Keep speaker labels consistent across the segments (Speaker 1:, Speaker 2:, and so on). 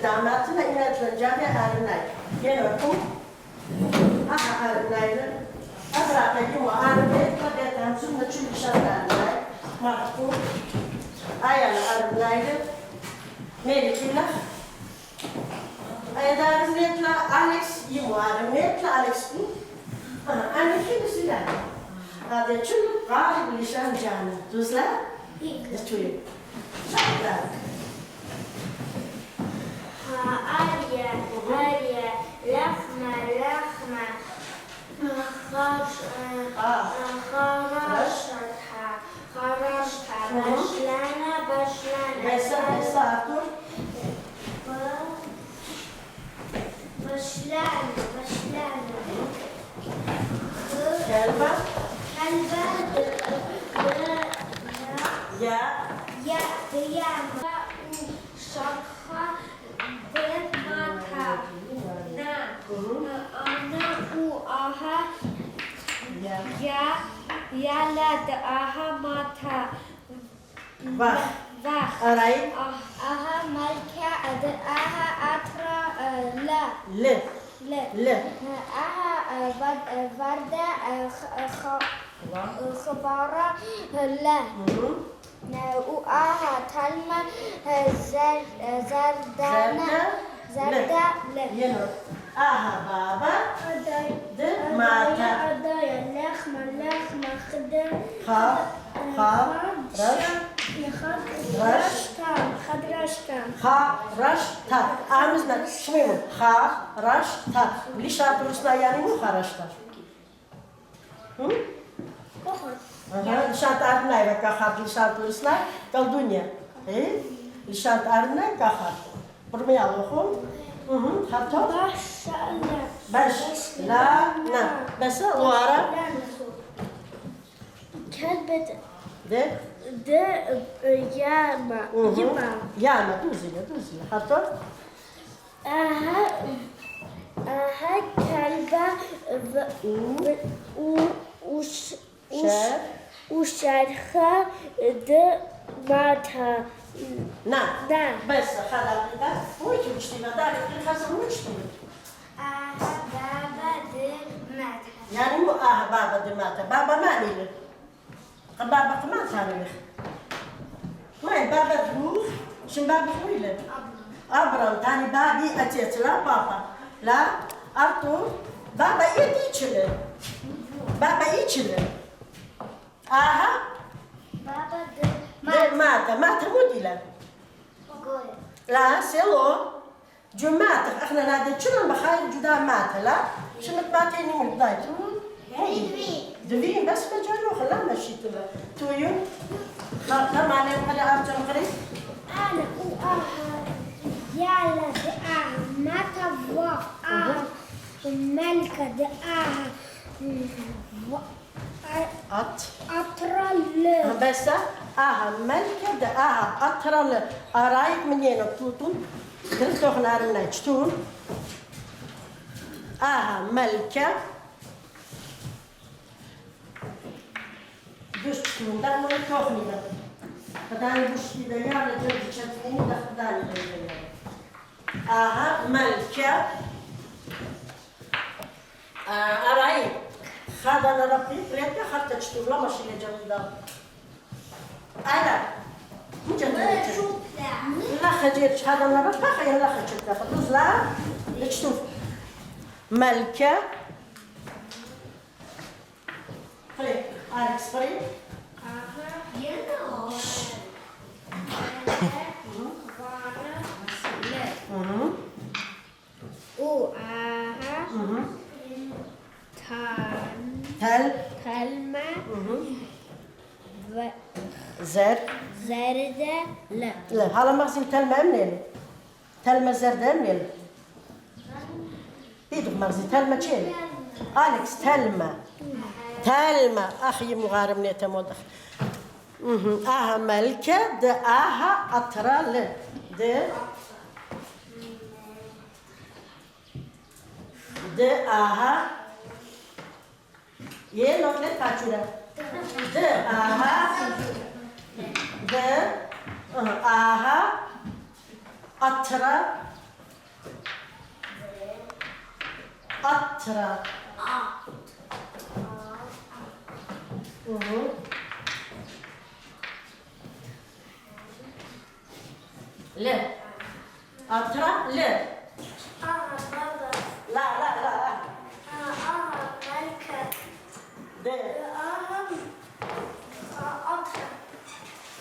Speaker 1: damatına inatlanacağım ya Arnay. Gel okum. Aha Arnay'ı. Abra peki Arnay kadar sonra çünkü şartlar. Marku. Ayağını Arnay'ı. Melek'le. Ayağını Net'le Alex yimuarım. Net'le Alex bu. Anne kimisi de. Hadi çünkü galiba Lishan Janna. Tuzla? Çuyum. Şartlar.
Speaker 2: Arya, lahma, kharashta, başlana.
Speaker 1: Besa Artur.
Speaker 2: Başlana.
Speaker 1: Kelba. Ya.
Speaker 2: Şakha, mata. Ana u aha. Ya la aha mata.
Speaker 1: Vah. Arayın.
Speaker 2: Aha malka aha atra la.
Speaker 1: Le.
Speaker 2: Aha varda khabara la. و آها تلمة زردة
Speaker 1: ينو آها بابا ماتا
Speaker 2: لخمة خدر
Speaker 1: خرشتا آمزنا شميمو خرشتا ليش أبرسنا يعني مو خرشتا Lishan Arnay'la kahar Lishan Turus'la kaldunya. Lishan Arnay kahar. Permiyal okum. Hatta. Başlana. Besa luara.
Speaker 2: Kelbet.
Speaker 1: De
Speaker 2: yama.
Speaker 1: Yama tuzile. Hatta.
Speaker 2: Aha kelba وشرخة ماتها
Speaker 1: نعم بس خلاص وش مشتمل دارك الخزر مشتمل
Speaker 2: بابا دي ماتها
Speaker 1: يعني مو بابا دي ماتها بابا ما نيل بابا كمان ثاني ما بابا دروخ شن بابا خويله أبرم ثاني بابي أتيت لا بابا لا أرتو بابا يديشله بابا يديشله آها
Speaker 2: بابا
Speaker 1: مات موديلا لا سيلو جو مات احنا نادي شنو بخايل جدا مات لا شنو ماتيني من ضايت دفين بس ما جالو خلا مشيت تويو خاطر ما عليهم حدا ارجع قريب
Speaker 2: انا يلا ما تبغى ملكة أطرال
Speaker 1: بس ملكة أطرال أرايك من ينا توتون درتوخ نارنا تشتون ملكة دوش تشتون دار من توخنينا فداني بوشي دا يارا جلد تشتيني دا فداني ملكة أرايك هذا أنا ربي فريتة حتى تشتغل لا ماشي اللي جنبنا. أنا مو جنبنا. لا خجيت هذا أنا ربي خير لا خجيت فدوز لا تشوف ملكة. فريق أليكس فريق.
Speaker 2: تلمة زردة
Speaker 1: لا هلا مغزي تلمة منين؟ تلمة زردة منين؟ بيدك مغزي تلمة شيء أليكس تلمة أخي مغارم نيتا مودخ ملكة ده أطرال ده ये नोकले पाचुरा द आहा अथरा أطرى لا أطرى لا لا لا لا ده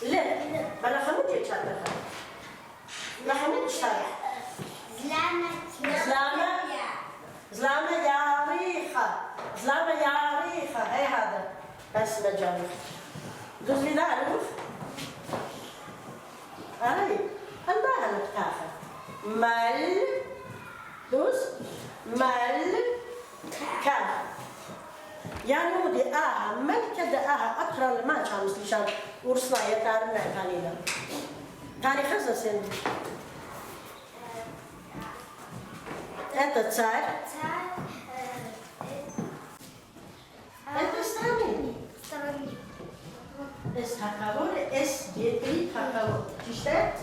Speaker 1: لا بلا خمود يتشارك لا خمود يتشارك زلامة يا ريخة هي هذا بس مجال دوز لي نعرف أي الباها نتكافى مل دوز مل كاف يعني ودي ملكة دقاها أقرأ لما كان مثل ورسنا يتعلمنا كانينا كاني خزن سن أنت تصار أنت استرامي هكاور جيتري هكاور تشتت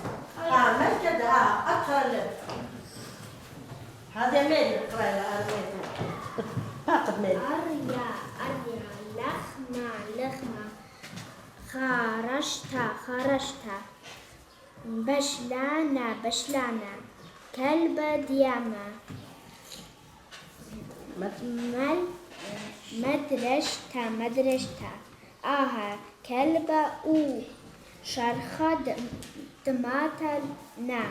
Speaker 1: ملكة دقاها أقرأ لما هذا ميري أقرأ لأرميته فقط ميري
Speaker 2: أريا لخمة خرشتا بشلانة كلبة ديامة مدرشتا آها كلبة شرخة دماتا أنا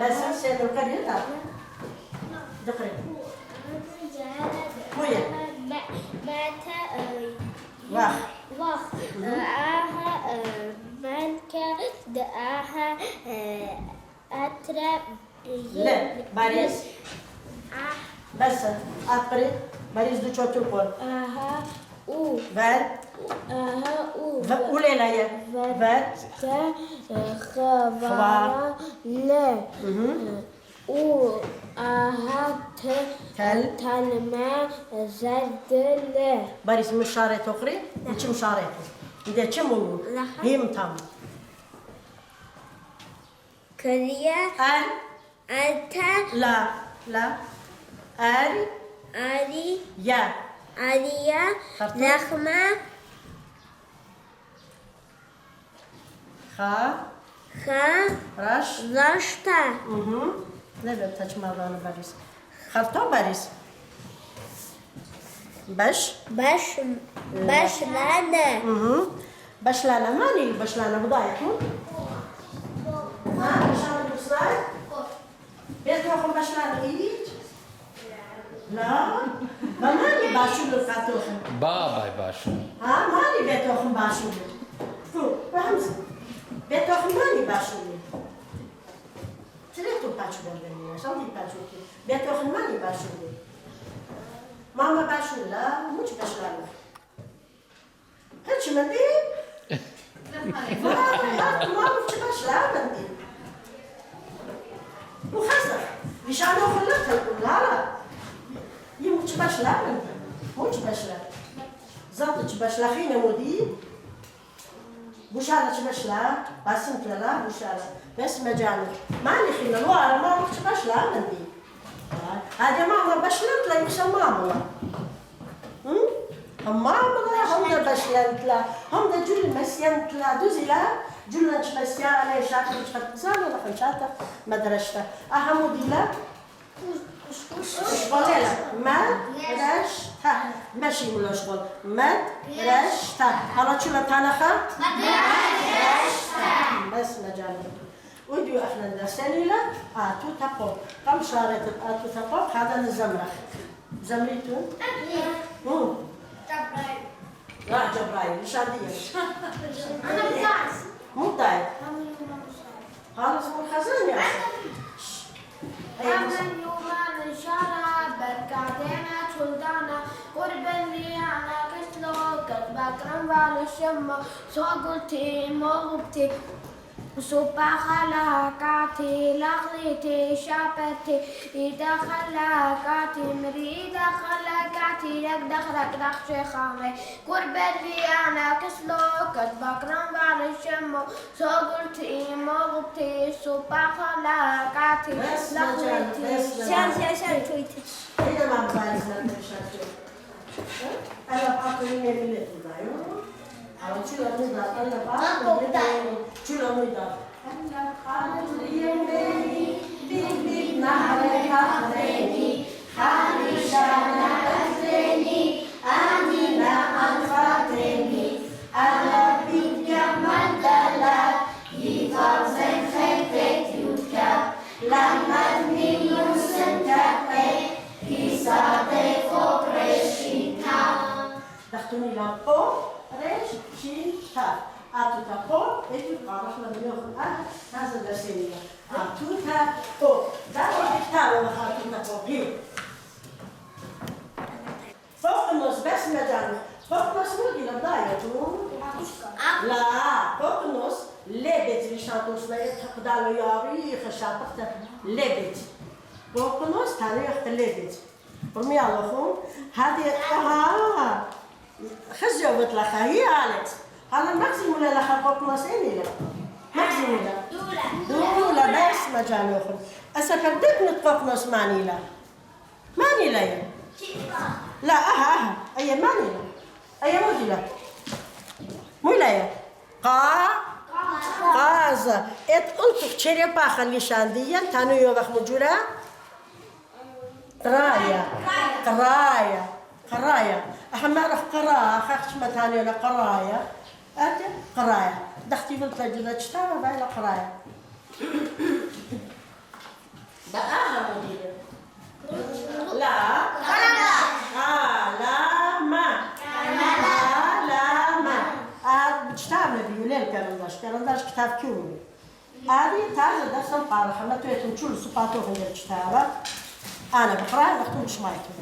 Speaker 1: بس سيدو كريتا دقري
Speaker 2: واخ آها ملكة دآها أترى
Speaker 1: لا باريس بس أقري باريس دو شو تقول
Speaker 2: آها
Speaker 1: فر ولا يا فر
Speaker 2: خوارا لا آها تلمة زرد
Speaker 1: باريس مشارة أخرى وش مشارة إذا كم هي متام
Speaker 2: كريا أنت
Speaker 1: لا
Speaker 2: أري
Speaker 1: يا
Speaker 2: أريا لخمة رشتا
Speaker 1: لا بتاعش مرة باريس خرطة باريس بشلانة ماني بشلانة بضايعكم بشلانة بصاي بيتوخم بشلانة إيديك لا ماني باشول الخاتوخم
Speaker 3: بابا باشو
Speaker 1: ماني بيتوخم باشول فهمت بيتوخم ماني باشول تريتو باشول بني شلون باشول بيتوخم ماني باشول ماما باشول لا مش بشلانة هاتش منديل ما مش لا منديل وخسر مش انا خلقتها كلها يموت باش لا مش باش لا زادت باش لا خينا مودي بوشالة باش لا باسنت لا بوشالة بس مجال ماني خينا الوارا ما مش باش لا منديل هذه ماما باش لا يخشى ماما ماما هم دا باشلانت لا هم دا جل مسيانت لا دوزي لا جلنش مسيانة شاكل شخصانة لا خمشاتة مدرشتة أهمودي لا شغل لا مدرشتة ماشي ولا شغل مدرشتة هلا شو لتانخا مدرشتة بس مجال وديو احنا ندرسني لا تو تقو كم شارت تو تقو هذا الزمرة زمريتون لا جبرايل مش عادية
Speaker 2: أنا بتاعس
Speaker 1: مو دايت خلاص مو خزان يا
Speaker 2: أمن يوم نشارة بركاتنا شلدانا قربني أنا كسلو كتبكرم والشمة سوقتي موقتي وصبا خلاقاتي لغليتي شابتي إذا خلاقاتي مريدة خلاقاتي لك دخلك شيخامي قربت لي أنا كسلوكت بكرم بعد الشمو صغرتي مغبتي صبا خلاقاتي لغليتي شان تويتي
Speaker 1: هنا ما بزاري زمان شاشة أنا بعطيني من اللي تضايقه أو شو أنا بعطيني شو أنا أنا بعطيني بيبي نهري أخريني حريشانا أخريني أنينا أنفاتيني أنا بيبي مدلات يفرزن خيبت يوتكاب لما تنين سنتقي كيسادي فوق رشيتا دختوني لامبو رشيتا أتوتا بو إتو قارش لميوخن هذا درسيني أتوتا بو دارو بيكتارو أتوتا بو هي فوق النص بس مجانو فوق النص مودي لبداية لا فوق النص لبت ريشانتوس لا يتقدالو ياري خشابقتا لبت فوق النص تاريخ لبت برمي الله خون هذه خزيوبت لها هي قالت هذا ماكسيمو لها فوق النص إني لا ماكسيمو لا دولا بس مجانو خون أسكردت نتفوق النص ماني لا ماني لا يا لا أي ماني لا أي مودي لا مو لا يا قازة قلت черепаха лишандия تانو يوبخ مجورا قرايا أهم أعرف قراءة خاخش ما تاني ولا قرايا أنت قرايا دختي قلت لجلة تشتغل باي لا قرايا بقاها مدينة لا لا ما كتاب نبي ولا كلامداش كتاب كيومي هذه تاج درس القارة حنا تويتم تشول سباتو في الكتابة أنا بقرأ نختم شمايتو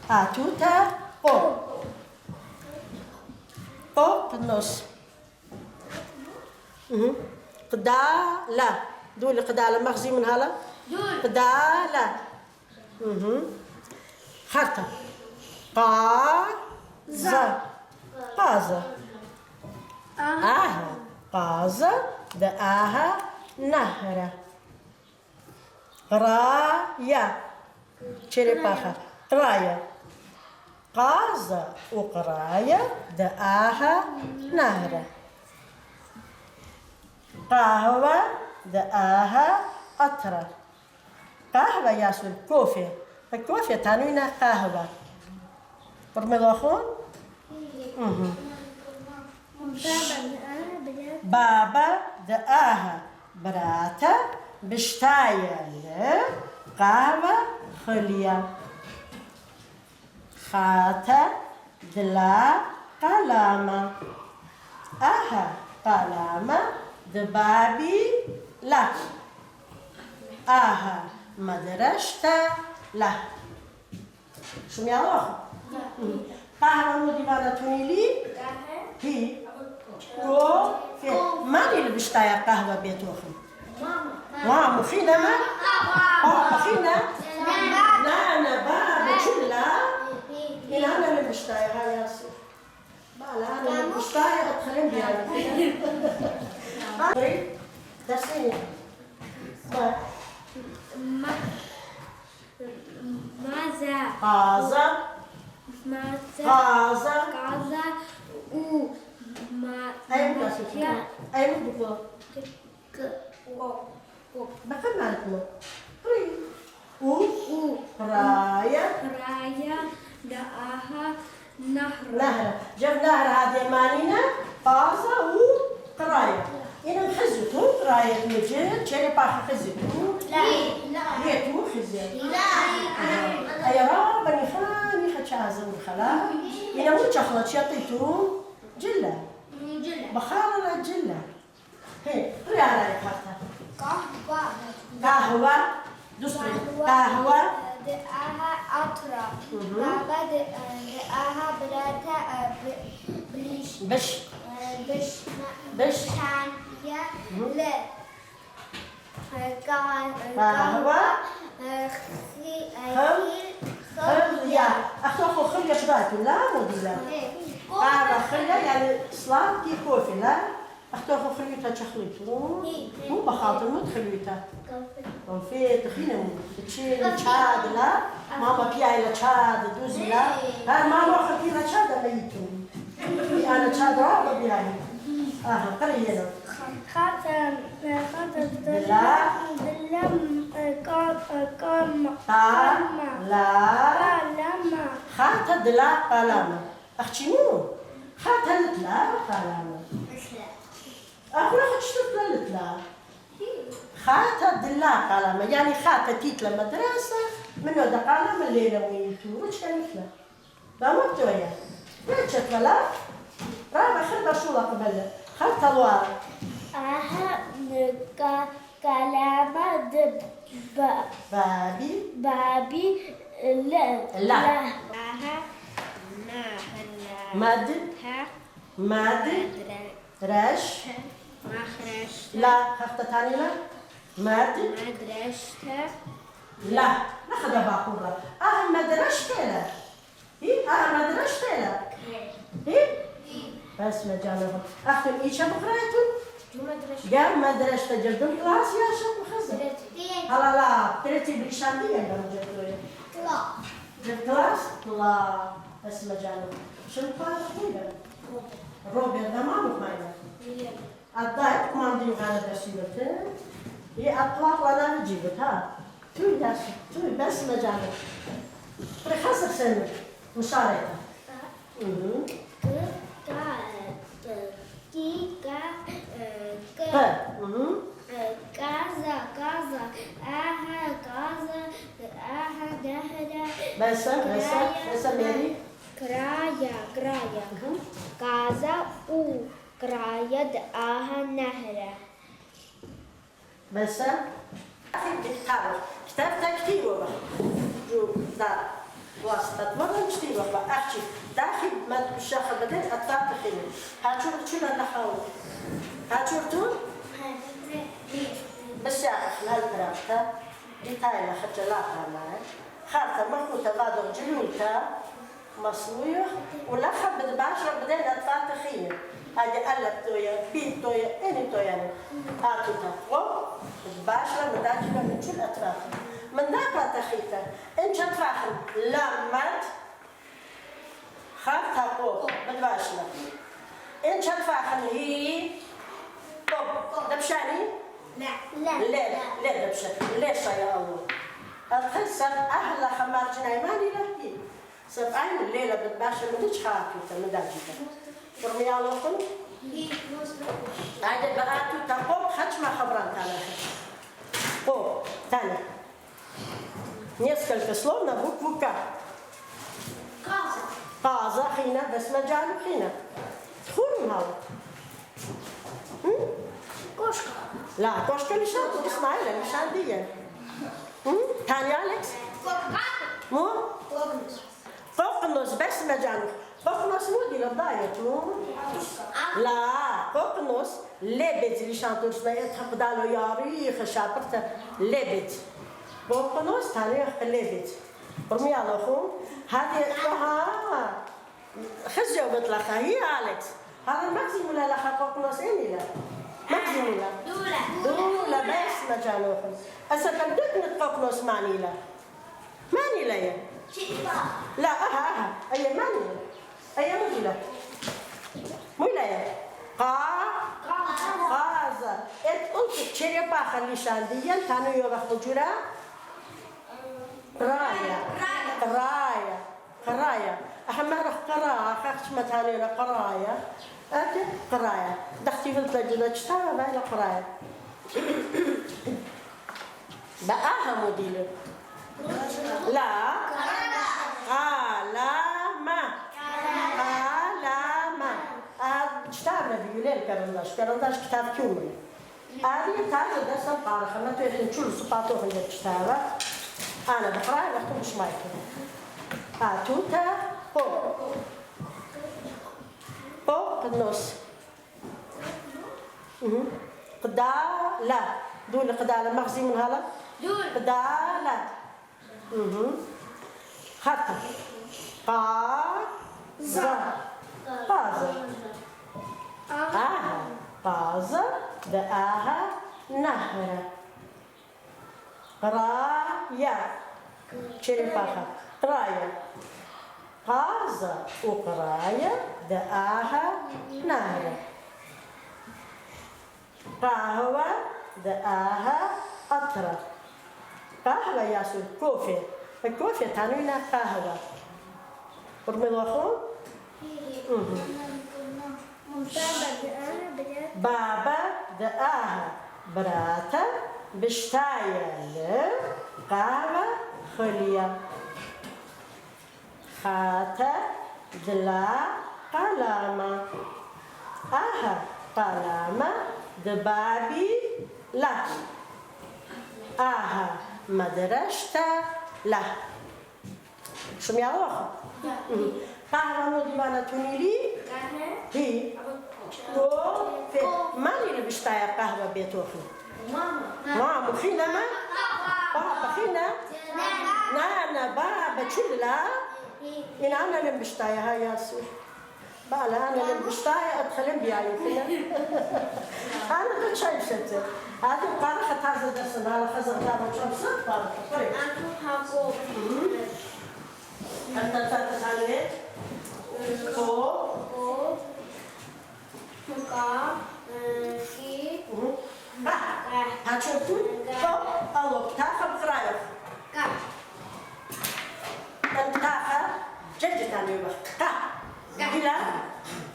Speaker 1: توتا أو في النص قدالة دول قدالة مغزي من هلا قدالة خرطة قازة قازة دآها نهرة قرايا черепаха قرايا قازة وقرايا دآها نهرة قهوة دآها أطرة قهوة ياسول كوفي الكوفي تانوينا قهوة برمضاخون بابا دآها براتا بشتايا قهوة خلية خاتا دلا قلامة قلامة دبابي لا مدرشتا لا شو ميالوخ قهوة مدينة تونيلي هي في ماني اللي بشتايا قهوة بيتوخم ماما فينا ما فينا لا أنا بابا كلها أنا اللي بشتايا هاي ياسر أنا اللي بشتايا أدخلين بيها درسيني
Speaker 2: ماذا
Speaker 1: قازة أي مدبو بقى مالتنا قرايا
Speaker 2: دآها
Speaker 1: نهر جاب نهر هذه مانينا قازة وقرايا إنا نخزتو قرايا مجد черепаха خزتو لا تو خزت أي رابني خاني خشازة والخلا إنا مو شخلة شطيتو جلة بخارنا جلة هي قري على قهوة دوسري قهوة
Speaker 2: دآها أطرة بابا دآها براتا بشان
Speaker 1: خلية أخوه خلية شباته لا موديلا خلية يعني سلام كي كوفي لا أخوه خليتها شخليته مو بخاطر مو تخليتها في تخينة تشيل تشاد لا ماما بيعي لتشاد دوزي لا ماما خلتي لتشاد ميتو أنا تشاد رابع بيعي قرينا
Speaker 2: خاتم
Speaker 1: لا خاتم دلا قلامة أختشينو خاتم دلا قلامة أقول أخذ شتو دلا خاتم دلا قلامة يعني خاتم تيت لمدرسة من ودا قلامة الليلة ويتو وش كان مثله لا مو بتويا ليش تلا رابع خلنا شو قبل خاتم الوار
Speaker 2: كلمة بابي لا
Speaker 1: مد رش لا خفت ثاني لا
Speaker 2: مدرسة
Speaker 1: لا ناخذ باقورة مدرسة لا مدرسة لا بس مجانا أختم إيش بقرأتوا قام مدرسة جدهم كلاس يا شو خزر هلا لا ترتي بلشان دي أنا جدوي كلاس لا بس مجانا شو قال خير روبي ده ما مخاينة أضايق ما عندي وعلى درسيته هي أطلع وأنا بجيبتها توي داش توي بس مجانا برخص سنة مشاركة
Speaker 2: كذا دهدا
Speaker 1: بس ميري
Speaker 2: كرايا كذا كرايا نهرة
Speaker 1: بس كتاب كتير والله جو دا واسطة والله كتير والله أحكي داخل ما الشيخ بدأت أطلع تخيل هاتشور شو نحاول هاتشورتون بس يا أخي هالكرافتا إيطاليا خجلاتها معي خاطر مخوطة بعض جلولتها مصوية ولا خبط بعشرة بدين أطفال تخيل هذه قلب تويا بيت تويا إني تويا يعني آتوتا فوق بعشرة مداجلة من شو الأطراف من ذاك تخيلتا إن شطرحن لمت خاطها فوق بالباشرة إن شطرحن هي طب دبشاني لا دبشاني ليش يا الله الخسر أهل خمار جنايماني لهي سبعين الليلة بالباشا مديش خاطوتا مداجيتا برمي على وطن هذا بقاتوتا قوب خدش ما خبران تانا قوب تانا несколько слов на букву К قازة خينا بس مجال خينا خورم هاو
Speaker 2: كوشكا
Speaker 1: لا كوشكا لشان اسماعيل لشان دي تاني أليكس مو قوقنوس بس مجانو قوقنوس مو دي لبداية مو لا قوقنوس لبت اللي شانتوش ما يتحقدالو ياري خشابرته لبت قوقنوس تاني لبت برمي على أخو هذه ها خزجوا بطلقها هي أليكس هذا المكسيم ولا لها قوقنوس إني لا مكسيم ولا دولة بس مجانو أسا كم دقنت قوقنوس ماني لا ماني لا يا لا أي ماني أي مجلة ميلا يا قازة قلت تشيري باخر لشانديا كانوا يوقفوا جرا قرايا أحمد قرايا خاخش متانينا قرايا أكيد قرايا دختي في الثلاجة تشتغل باي قرايا بقاها موديل لا كتابنا بيولين كرنداش كتاب كيومري هذه تاجر درس القارة ما تعرفين شو الصفاتوه عند الكتابة أنا بقرأ بكتب مش مايكل توتا فوق النص قدالة دول قدالة مغزي من هلا
Speaker 2: دول
Speaker 1: قدالة خطة قازة قازة قازة دآها نهرة قراية شريفاخة قراية قازة وقراية دآها نهرة قهوة دآها أطرة قهوة ياسو كوفي الكوفي تعنينا قهوة برمضوخون بابا دآها براتا بشتاية قهوة خلية خاتا دلا قلامة قلامة دبابي لا مدرسة لا شو ميعوخة قهوة مدمانة تونيلي هي في ماني اللي بشتاية قهوة بيتوخي ماما خينا ما بابا خينا نانا بابا تشلا إن أنا اللي بشتاية هاي ياسو بالا أنا اللي بشتاية أدخلن بيايو خينا أنا كنت شايفة هذه القارة خطازة درسنا على خزر دابا شمسة بابا طريق أنت تتعلم كو هاتشوفون أو تاخذ قراية أنت تاخذ جد تاني وقت إلى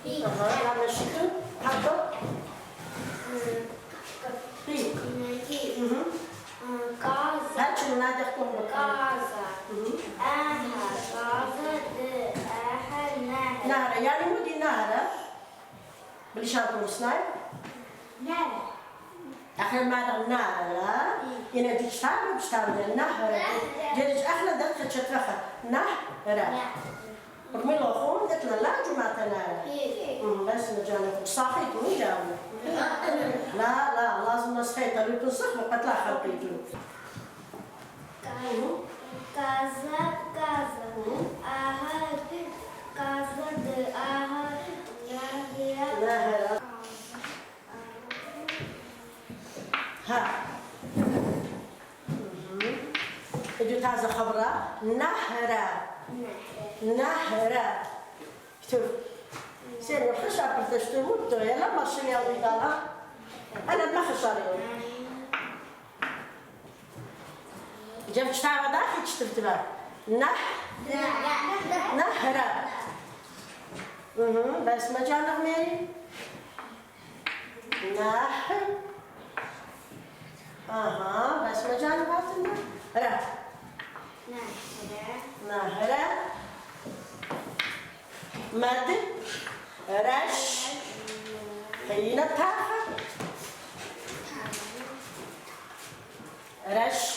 Speaker 1: لا مشكل هذا هاتشو نادختم
Speaker 2: كازا
Speaker 1: نهر يعني مودي نهر بلشاتو سناي
Speaker 2: نهر
Speaker 1: آخر ما النهر لا يعني بتشتغل النهر جرج أخنا دخل شترخة نهر برمي الأخون قلت له لا جماعة نهر بس نجانا صاحي كون جاونا لا لازم نصحيت اللي يكون صح وقت لا خلقيتو
Speaker 2: كازا كازا
Speaker 1: نهر ها اجو تازة خبرة نهر شوف سير الخشب بتشتموت يلا ما شنو يلا انا ما خشاري جبت تعب داخل تشتفت بقى نهر بس ما جانا غميري نهر بس ما جانا باتنا نهر مد رش خلينا تاخر رش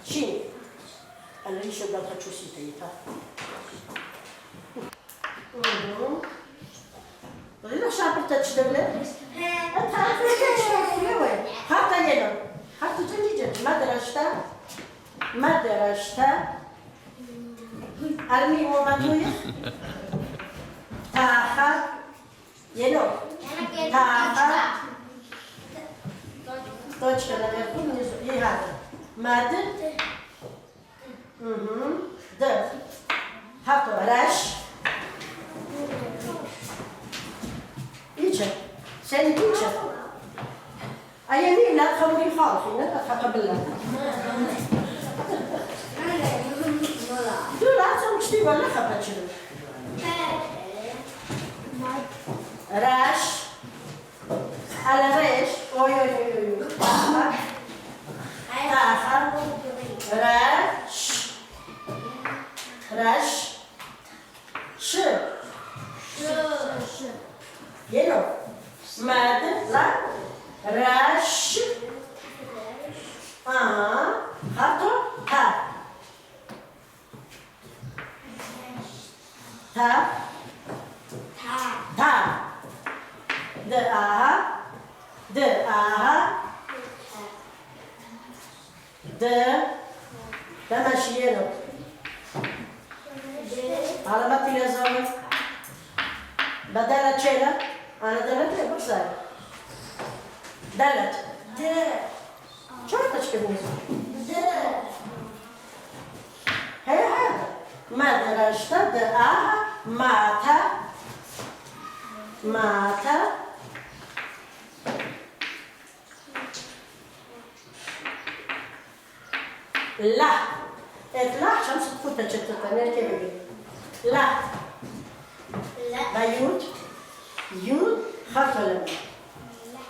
Speaker 1: شين أنا ليش بدي أتحكي شيء تيتا إذا شابرت تشتغل أتعرف وين حتى يلا حتى جنجي مدرسة أرمي وماتوي تاخر يلو تاخر точка наверху внизу и هذا مد د حطوا رش يجي سني يجي أيامي لا تخوري خالصي لا تقبل لا دول عشان تشتي ولا خبرت شنو رش على ريش اوي تاخر رش ش يلو مد لا رش خطو تا د آها د آها د تمشينا علامات اليزار بدل تشيلا أنا دلت بصير دلت د شو تشكيل د هي هذا ما درجت د آها ماتا ماتا لا لا شمس تفوت الشتتانير كيف لا بيوت يود خط لنا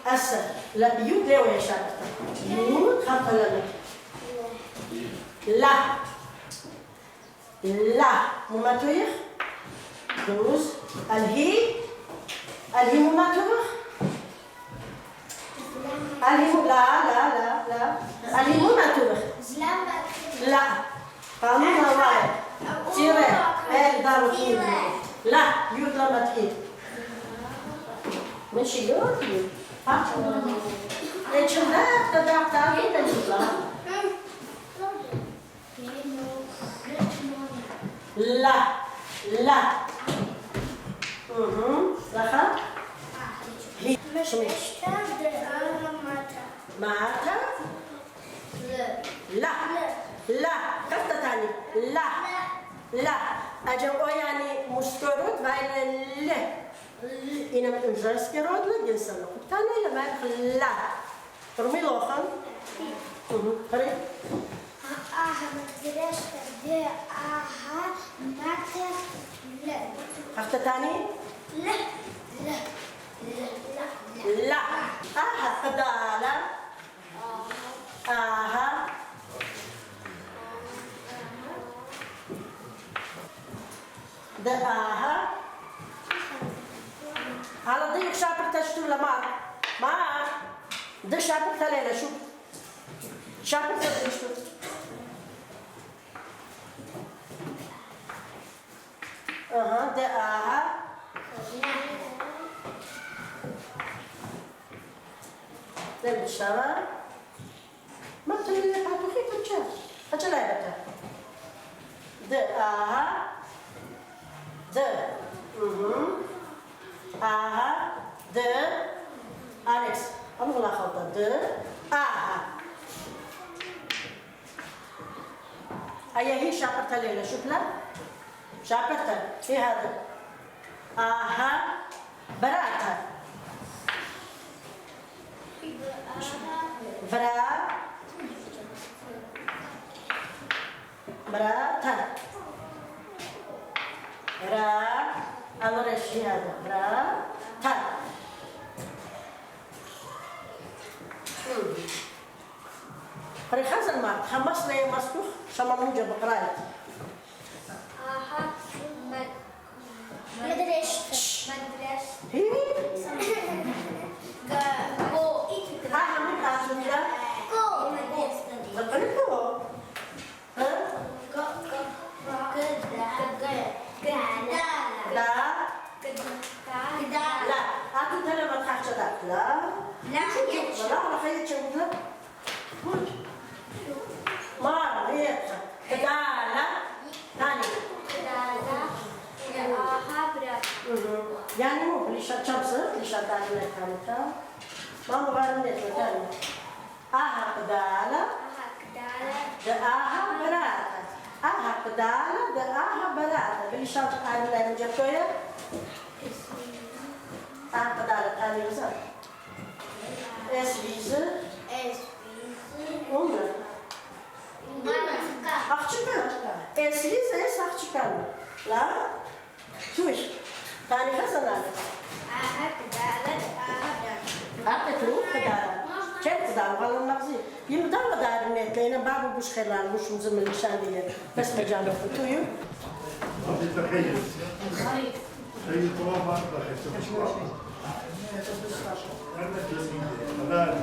Speaker 1: أسر لا بيوت ليه ويا شاطر يود خط لنا لا لا مماتويخ دوز الهي مماتويخ الهي لا لا لا لا الهي مماتويخ لا قانون الراي تيري ايه دارو تيري لا يود لما تحيد ماشي يود ايش لا تدعك تعيد الجزء لا لا لخا مش ماتا لا لا كفتا تاني لا لا أجو يعني مشكرات بين لا إنا ما تنجرس كرات لا جنسنا تاني لما لا رمي لوخان خري
Speaker 2: مدرسة دي آها ماتا لا
Speaker 1: كفتا تاني
Speaker 2: لا لا لا
Speaker 1: لا آها قدالة آها دقاها على ضيق شابر تشتو لمار ما ده شابر تليلة شو شابر تشتو دقاها ده بالشارع ما تقولي لي حاتوخي تتشاف أجل عيبتها دقاها د آها د أليكس أنا لا خلطة د آها هي شاقرتها ليلى شوف لا شاقرتها في هذا آها براتها براتها برا أمر الشيء هذا برا تا فريخاز الماء خمس لي مسكوخ شما موجة بقراية
Speaker 2: آها مدرسة
Speaker 1: هي
Speaker 2: go
Speaker 1: ها من أسمع لا
Speaker 2: go مدرسة
Speaker 1: بقريته ها لا أنت ترى ما تحكي لا لا خليك تشوف لا ما هي كدالة ثاني يعني مو بليشة شمس بليشة دالة كانت ما مغارن ده ثاني كدالة آها برات آها قدالة ده آها براتة بليشة دالة مجبتوية قدالة ثاني وصل اسبيزة عمر أخشكان اسبيزة أخشكان لا شوش ثاني حسنا أكتلو قدالة كيف قدالة والله نقصي يمدار قدالة النت لأن بابو بوش خلال مش مزمن الشاندية بس مجانا فتويو
Speaker 3: هي طوابع لا